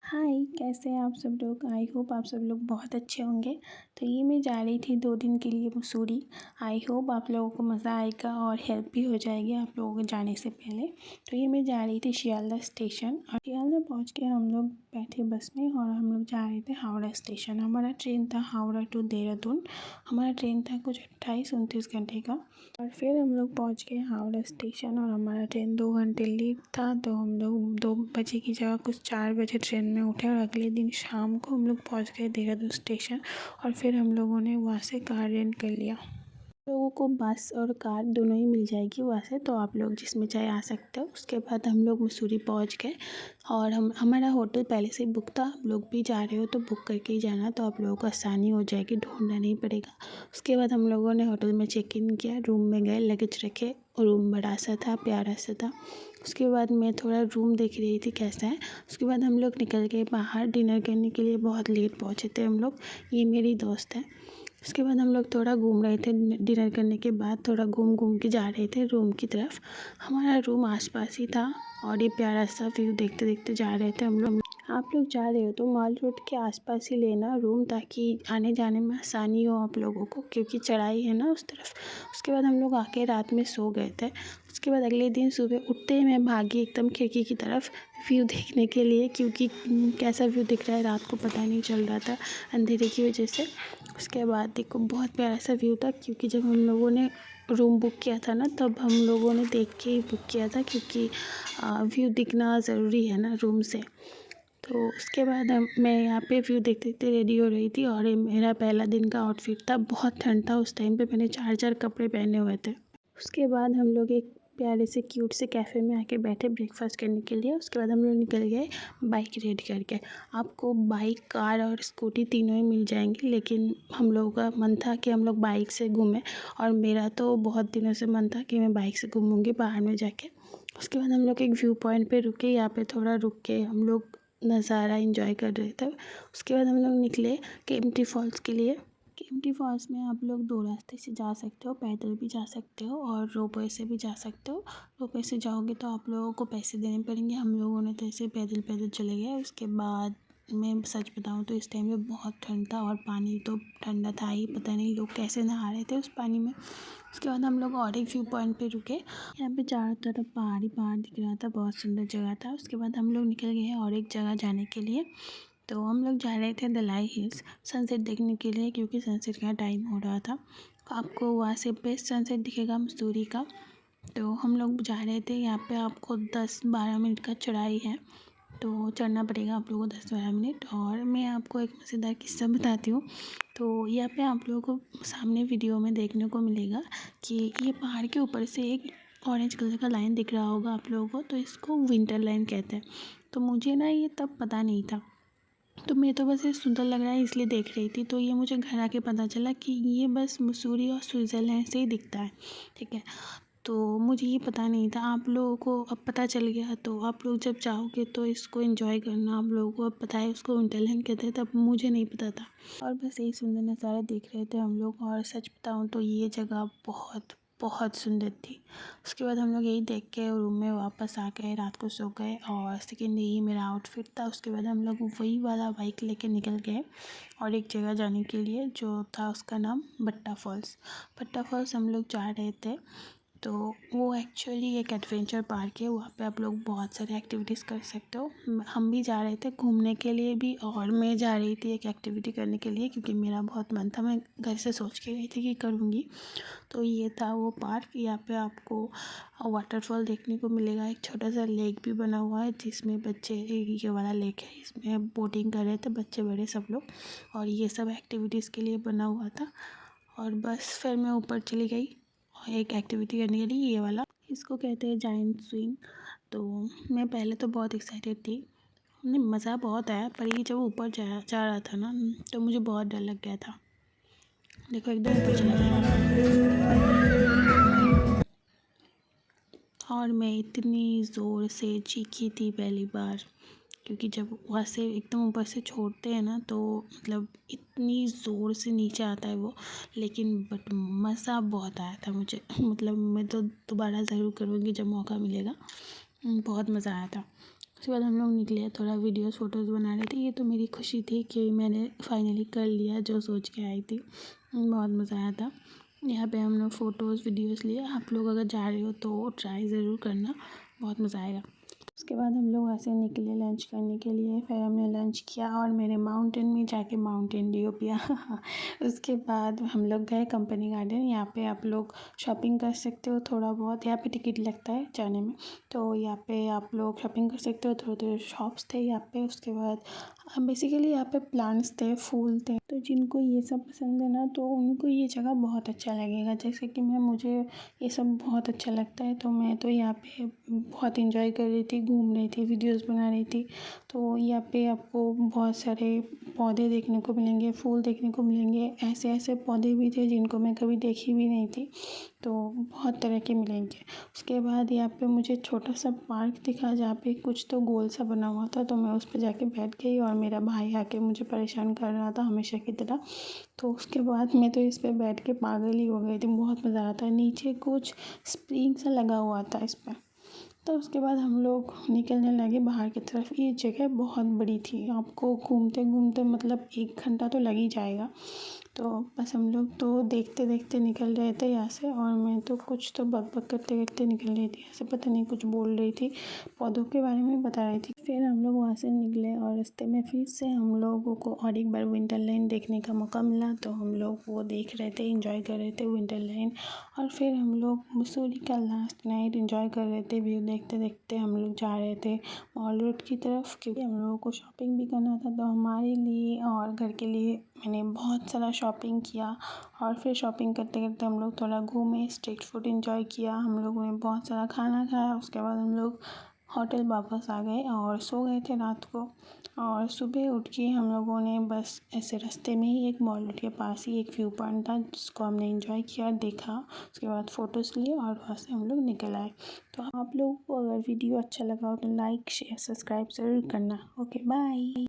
हाय, कैसे हैं आप सब लोग। आई होप आप सब लोग बहुत अच्छे होंगे। तो ये मैं जा रही थी 2 दिन के लिए मसूरी। आई होप आप लोगों को मज़ा आएगा और हेल्प भी हो जाएगी आप लोगों को जाने से पहले। तो ये मैं जा रही थी शियालदह स्टेशन और शियालदह पहुँच के हम लोग बैठे बस में और हम लोग जा रहे थे हावड़ा स्टेशन। हमारा ट्रेन था हावड़ा टू देहरादून। हमारा ट्रेन था कुछ 28-29 घंटे का। और फिर हम लोग पहुँच गए हावड़ा स्टेशन और हमारा ट्रेन 2 घंटे लेट था। तो हम लोग 2 बजे की जगह कुछ 4 बजे ट्रेन में उठे और अगले दिन शाम को हम लोग पहुँच गए देहरादून स्टेशन। और फिर हम लोगों ने वहाँ से कार रेंट कर लिया। लोगों को बस और कार दोनों ही मिल जाएगी वहाँ से, तो आप लोग जिसमें चाहे आ सकते हो। उसके बाद हम लोग मसूरी पहुँच गए और हमारा होटल पहले से ही बुक था। आप लोग भी जा रहे हो तो बुक करके ही जाना, तो आप लोगों को आसानी हो जाएगी, ढूंढना नहीं पड़ेगा। उसके बाद हम लोगों ने होटल में चेक इन किया, रूम में गए, लगेज रखे। रूम बड़ा सा था, प्यारा सा था। उसके बाद मैं थोड़ा रूम देख रही थी कैसा है। उसके बाद हम लोग निकल गए बाहर डिनर करने के लिए। बहुत लेट पहुँचे थे हम लोग, ये मेरी दोस्त है। उसके बाद हम लोग थोड़ा घूम रहे थे, डिनर करने के बाद थोड़ा घूम घूम के जा रहे थे रूम की तरफ। हमारा रूम आसपास ही था और ये प्यारा सा व्यू देखते देखते जा रहे थे हम लोग। आप लोग जा रहे हो तो माल रोड के आसपास ही लेना रूम, ताकि आने जाने में आसानी हो आप लोगों को, क्योंकि चढ़ाई है ना उस तरफ। उसके बाद हम लोग आके रात में सो गए थे। उसके बाद अगले दिन सुबह उठते ही मैं भागी एकदम खिड़की की तरफ व्यू देखने के लिए, क्योंकि कैसा व्यू दिख रहा है रात को पता नहीं चल रहा था अंधेरे की वजह से। उसके बाद देखो बहुत प्यारा सा व्यू था, क्योंकि जब हम लोगों ने रूम बुक किया था ना, तब हम लोगों ने देख के ही बुक किया था, क्योंकि व्यू दिखना ज़रूरी है ना रूम से। तो उसके बाद मैं यहाँ पे व्यू देखते देखते रेडी हो रही थी और ये मेरा पहला दिन का आउटफिट था। बहुत ठंड था उस टाइम पे, मैंने 4 कपड़े पहने हुए थे। उसके बाद हम लोग एक प्यारे से क्यूट से कैफ़े में आके बैठे ब्रेकफास्ट करने के लिए। उसके बाद हम लोग निकल गए बाइक रेड करके। आपको बाइक, कार और स्कूटी तीनों ही मिल जाएंगी, लेकिन हम लोगों का मन था कि हम लोग बाइक से घूमें। और मेरा तो बहुत दिनों से मन था कि मैं बाइक से घूमूंगी बाहर में जाके। उसके बाद हम लोग एक व्यू पॉइंट पे रुके, यहाँ पे थोड़ा रुक के हम लोग नज़ारा एंजॉय कर रहे थे। उसके बाद हम लोग निकले केम्प्टी फॉल्स के लिए। केम्प्टी फॉल्स में आप लोग 2 रास्ते से जा सकते हो, पैदल भी जा सकते हो और रोपवे से भी जा सकते हो। रोपवे से जाओगे तो आप लोगों को पैसे देने पड़ेंगे। हम लोगों ने तो ऐसे पैदल पैदल चले गए। उसके बाद मैं सच बताऊं तो इस टाइम में बहुत ठंड था और पानी तो ठंडा था ही, पता नहीं लोग कैसे नहा रहे थे उस पानी में। उसके बाद हम लोग और एक व्यू पॉइंट पे रुके। यहाँ पे चारों तरफ पहाड़ ही पहाड़ दिख रहा था, बहुत सुंदर जगह था। उसके बाद हम लोग निकल गए और एक जगह जाने के लिए। तो हम लोग जा रहे थे दलाई हिल्स सनसेट देखने के लिए, क्योंकि सनसेट का टाइम हो रहा था। आपको वहाँ से बेस्ट सनसेट दिखेगा मसूरी का। तो हम लोग जा रहे थे। यहाँ पे आपको 10-12 मिनट का चढ़ाई है, तो चढ़ना पड़ेगा आप लोगों को 10-12 मिनट। और मैं आपको एक मज़ेदार किस्सा बताती हूँ। तो यहाँ पे आप लोगों को सामने वीडियो में देखने को मिलेगा कि ये पहाड़ के ऊपर से एक ऑरेंज कलर का लाइन दिख रहा होगा आप लोगों को, तो इसको विंटर लाइन कहते हैं। तो मुझे ना ये तब पता नहीं था, तो मैं तो बस ये सुंदर लग रहा है इसलिए देख रही थी। तो ये मुझे घर आके पता चला कि ये बस मसूरी और स्विट्ज़रलैंड से ही दिखता है, ठीक है। तो मुझे ये पता नहीं था, आप लोगों को अब पता चल गया। तो आप लोग जब जाओगे तो इसको एंजॉय करना। आप लोगों को अब पता है उसको विंटरलैंड कहते हैं, तब मुझे नहीं पता था। और बस यही सुंदर नज़ारा देख रहे थे हम लोग। और सच बताऊँ तो ये जगह बहुत बहुत सुंदर थी। उसके बाद हम लोग यही देख के रूम में वापस आ गए, रात को सो गए। और सेकेंड डे ही मेरा आउटफिट था। उसके बाद हम लोग वही वाला बाइक लेके निकल गए और एक जगह जाने के लिए, जो था उसका नाम भट्टा फॉल्स। भट्टा फॉल्स हम लोग जा रहे थे। तो वो एक्चुअली एक एडवेंचर पार्क है, वहाँ पे आप लोग बहुत सारे एक्टिविटीज़ कर सकते हो। हम भी जा रहे थे घूमने के लिए भी, और मैं जा रही थी एक एक्टिविटी करने के लिए, क्योंकि मेरा बहुत मन था। मैं घर से सोच के गई थी कि करूँगी। तो ये था वो पार्क। यहाँ पे आपको वाटरफॉल देखने को मिलेगा। एक छोटा सा लेक भी बना हुआ है, जिसमें बच्चे, ये वाला लेक है, इसमें बोटिंग कर रहे थे बच्चे बड़े सब लोग। और ये सब एक्टिविटीज़ के लिए बना हुआ था। और बस फिर मैं ऊपर चली गई और एक एक्टिविटी करने के लिए, ये वाला, इसको कहते हैं जायंट स्विंग। तो मैं पहले तो बहुत एक्साइटेड थी, नहीं मज़ा बहुत आया, पर ये जब ऊपर जा रहा था ना, तो मुझे बहुत डर लग गया था। देखो एकदम ऊपर चला गया और मैं इतनी ज़ोर से चीखी थी पहली बार, क्योंकि जब वहाँ से एकदम ऊपर से छोड़ते हैं ना, तो मतलब इतनी ज़ोर से नीचे आता है वो। लेकिन बट मज़ा बहुत आया था मुझे मतलब मैं तो दोबारा ज़रूर करूँगी जब मौका मिलेगा। बहुत मज़ा आया था। उसके बाद हम लोग निकले, थोड़ा वीडियोस फ़ोटोज़ बना रहे थे। ये तो मेरी खुशी थी कि मैंने फाइनली कर लिया जो सोच के आई थी। बहुत मज़ा आया था। यहाँ पे हम लोग फ़ोटोज़ वीडियोस लिए। आप लोग अगर जा रहे हो तो ट्राई ज़रूर करना, बहुत मज़ा आएगा। उसके बाद हम लोग वहाँ से निकले लंच करने के लिए। फिर हमने लंच किया और मैंने माउंटेन में जाके माउंटेन ड्यू पिया। उसके बाद हम लोग गए कंपनी गार्डन। यहाँ पे आप लोग शॉपिंग कर सकते हो थोड़ा बहुत। यहाँ पे टिकट लगता है जाने में, तो यहाँ पे आप लोग शॉपिंग कर सकते हो। थोड़े-थोड़े शॉप्स थे यहाँ पे। उसके बाद बेसिकली यहाँ पे प्लांट्स थे, फूल थे। तो जिनको ये सब पसंद है ना, तो उनको ये जगह बहुत अच्छा लगेगा। जैसे कि मुझे ये सब बहुत अच्छा लगता है, तो मैं तो यहाँ पे बहुत एंजॉय कर रही थी, घूम रही थी, वीडियोस बना रही थी। तो यहाँ पे आपको बहुत सारे पौधे देखने को मिलेंगे, फूल देखने को मिलेंगे। ऐसे ऐसे पौधे भी थे जिनको मैं कभी देखी भी नहीं थी, तो बहुत तरह के मिलेंगे। उसके बाद यहाँ पे मुझे छोटा सा पार्क दिखा जहाँ पे कुछ तो गोल सा बना हुआ था, तो मैं उस पे जाके बैठ गई और मेरा भाई आके मुझे परेशान कर रहा था हमेशा की तरह। तो उसके बाद मैं तो इस पे बैठ के पागल ही हो गई थी, बहुत मज़ा आ रहा था। नीचे कुछ स्प्रिंग सा लगा हुआ था इस पे। तो उसके बाद हम लोग निकलने लगे बाहर की तरफ। ये जगह बहुत बड़ी थी, आपको घूमते घूमते मतलब 1 घंटा तो लग ही जाएगा। तो बस हम लोग तो देखते देखते निकल रहे थे यहाँ से, और मैं तो कुछ तो बक करते करते निकल रही थी, ऐसे पता नहीं कुछ बोल रही थी, पौधों के बारे में बता रही थी। फिर हम लोग वहाँ से निकले और रास्ते में फिर से हम लोगों को और एक बार विंटरलैंड देखने का मौका मिला, तो हम लोग वो देख रहे थे, इंजॉय कर रहे थे विंटरलैंड। और फिर हम लोग मसूरी का लास्ट नाइट इंजॉय कर रहे थे। व्यू देखते देखते हम लोग जा रहे थे मॉल रोड की तरफ, क्योंकि हम लोगों को शॉपिंग भी करना था। तो हमारे लिए और घर के लिए मैंने बहुत सारा शॉपिंग किया। और फिर शॉपिंग करते करते हम लोग थोड़ा घूमे, स्ट्रीट फूड इंजॉय किया। हम लोगों ने बहुत सारा खाना खाया। उसके बाद हम लोग होटल वापस आ गए और सो गए थे रात को। और सुबह उठ के हम लोगों ने बस ऐसे रास्ते में ही एक मॉल रोड के पास ही एक व्यू पॉइंट था, जिसको हमने इंजॉय किया, देखा। उसके बाद फ़ोटोज़ लिए और वहाँ से हम लोग निकल आए। तो आप लोगों को अगर वीडियो अच्छा लगा हो तो लाइक शेयर सब्सक्राइब ज़रूर करना। Okay bye.